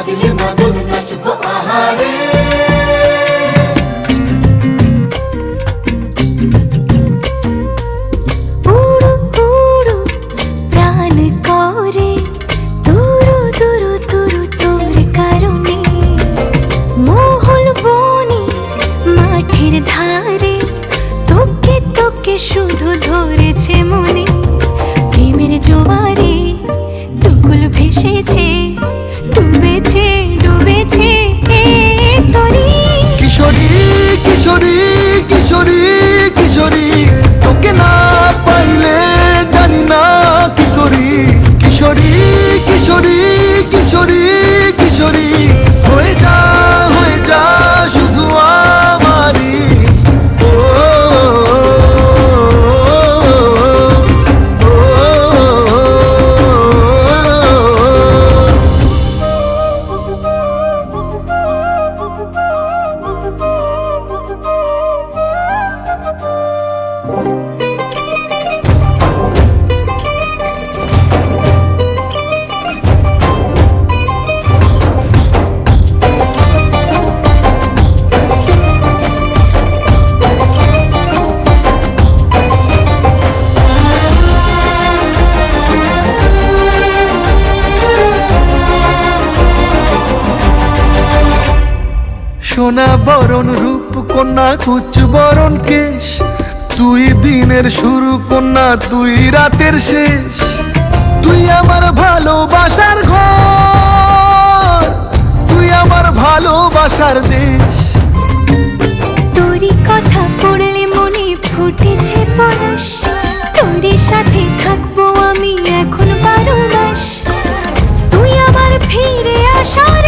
বাজলে মাদল নাচবো আহারে। উড়ু উড়ু প্রাণ করে তুরু তুরু তুরু তোর কারণে, মহল বনে মাঠের ধারে তোকে তোকে শুধু ধরেছে মনে। প্রেমের জোয়ারে দুকুল ভেসেছে, ডুবেছে ডুবেছে এ তরি। কিশোরী কিশোরী কিশোরী কিশোরী, তোকে না পাইলে জানি না কি করি। কিশোরী কিশোরী কিশোরী কিশোরী, হয়ে যা শুধু আমারই। ও, ও, ও, সোনা বরণ রূপ কন্যা কুচ বরণ কেশ, তুই দিনের শুরু কন্যা তুই রাতের শেষ। তুই আমার ভালোবাসার ঘর, তুই আমার ভালোবাসার দেশ। তোরই কথা পড়লে মনে ফুটেছে পরশ, তোরই সাথে থাকবো আমি এখন 12 মাস। তুই আমার ফিরে আসার